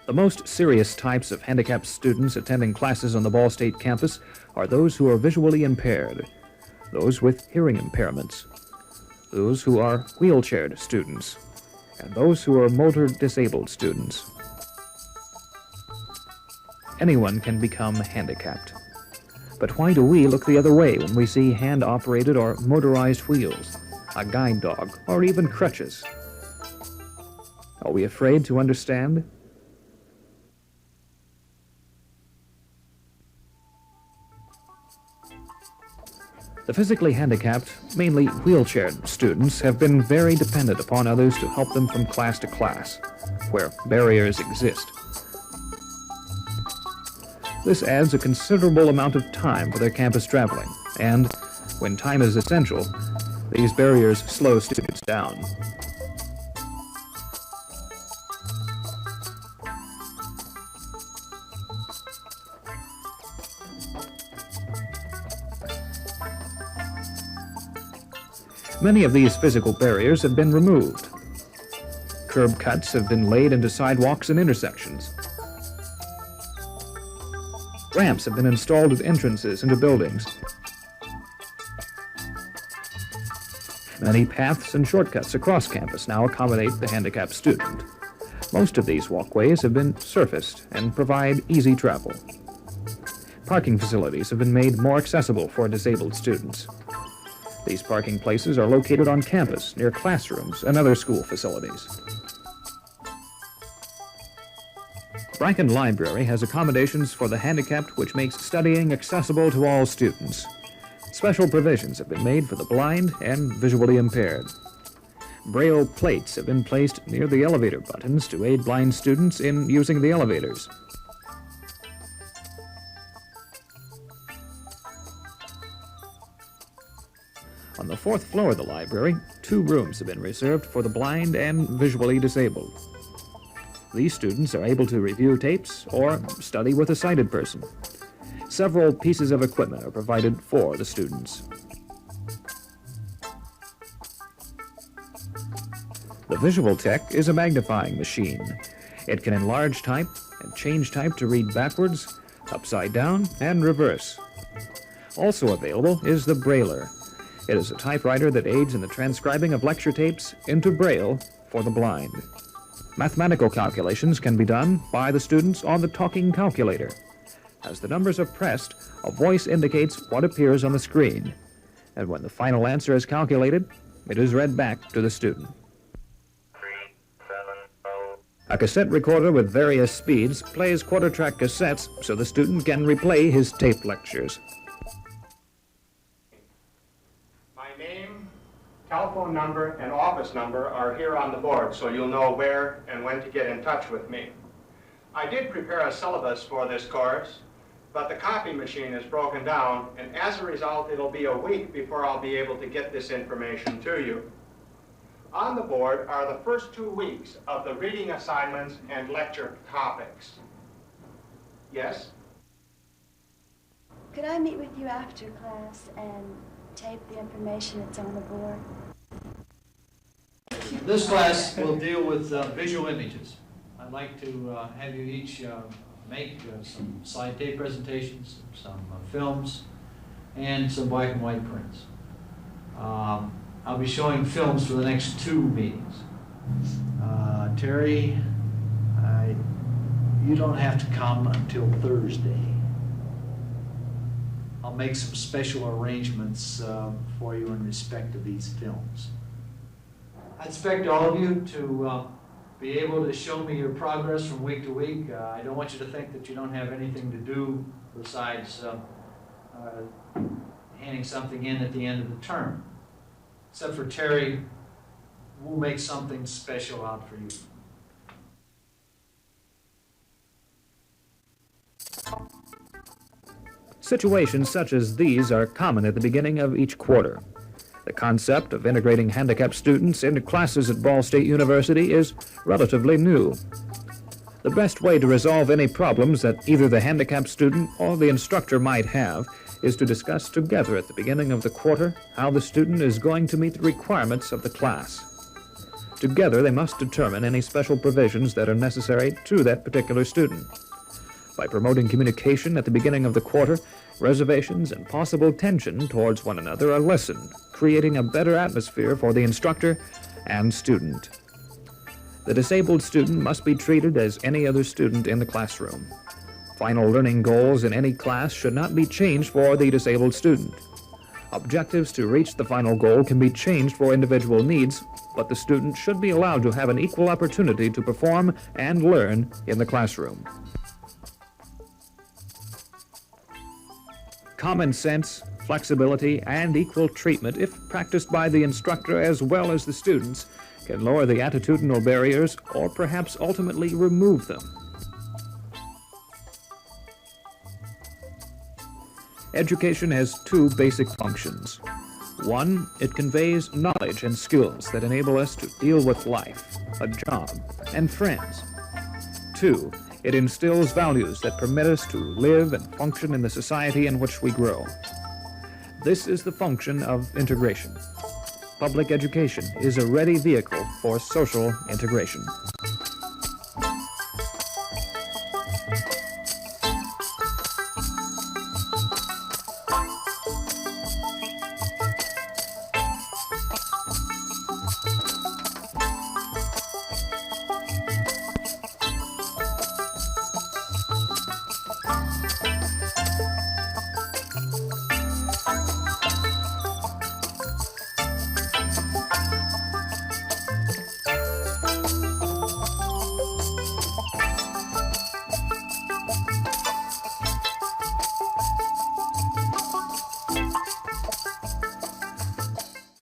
The most serious types of handicapped students attending classes on the Ball State campus are those who are visually impaired, those with hearing impairments, those who are wheelchaired students, and those who are motor disabled students. Anyone can become handicapped. But why do we look the other way when we see hand-operated or motorized wheels, a guide dog, or even crutches? Are we afraid to understand? The physically handicapped, mainly wheelchaired students, have been very dependent upon others to help them from class to class, where barriers exist. This adds a considerable amount of time for their campus traveling, and when time is essential, these barriers slow students down. Many of these physical barriers have been removed. Curb cuts have been laid into sidewalks and intersections. Ramps have been installed at entrances into buildings. Many paths and shortcuts across campus now accommodate the handicapped student. Most of these walkways have been surfaced and provide easy travel. Parking facilities have been made more accessible for disabled students. These parking places are located on campus, near classrooms and other school facilities. Bracken Library has accommodations for the handicapped which makes studying accessible to all students. Special provisions have been made for the blind and visually impaired. Braille plates have been placed near the elevator buttons to aid blind students in using the elevators. On the fourth floor of the library, 2 rooms have been reserved for the blind and visually disabled. These students are able to review tapes or study with a sighted person. Several pieces of equipment are provided for the students. The Visual Tech is a magnifying machine. It can enlarge type and change type to read backwards, upside down, and reverse. Also available is the Brailler. It is a typewriter that aids in the transcribing of lecture tapes into Braille for the blind. Mathematical calculations can be done by the students on the talking calculator. As the numbers are pressed, a voice indicates what appears on the screen. And when the final answer is calculated, it is read back to the student. A cassette recorder with various speeds plays quarter-track cassettes so the student can replay his tape lectures. Telephone number and office number are here on the board, so you'll know where and when to get in touch with me. I did prepare a syllabus for this course, but the copy machine is broken down, and as a result, it'll be a week before I'll be able to get this information to you. On the board are the first 2 weeks of the reading assignments and lecture topics. Yes? Could I meet with you after class and tape the information that's on the board? This class will deal with visual images. I'd like to have you each make some slide tape presentations, some films, and some black and white prints. I'll be showing films for the next 2 meetings. Terry, you don't have to come until Thursday. I'll make some special arrangements for you in respect to these films. I expect all of you to be able to show me your progress from week to week. I don't want you to think that you don't have anything to do besides handing something in at the end of the term. Except for Terry, we'll make something special out for you. Situations such as these are common at the beginning of each quarter. The concept of integrating handicapped students into classes at Ball State University is relatively new. The best way to resolve any problems that either the handicapped student or the instructor might have is to discuss together at the beginning of the quarter how the student is going to meet the requirements of the class. Together, they must determine any special provisions that are necessary to that particular student. By promoting communication at the beginning of the quarter, reservations and possible tension towards one another are lessened, creating a better atmosphere for the instructor and student. The disabled student must be treated as any other student in the classroom. Final learning goals in any class should not be changed for the disabled student. Objectives to reach the final goal can be changed for individual needs, but the student should be allowed to have an equal opportunity to perform and learn in the classroom. Common sense, flexibility, and equal treatment, if practiced by the instructor as well as the students, can lower the attitudinal barriers or perhaps ultimately remove them. Education has two basic functions. One, it conveys knowledge and skills that enable us to deal with life, a job, and friends. Two, it instills values that permit us to live and function in the society in which we grow. This is the function of integration. Public education is a ready vehicle for social integration.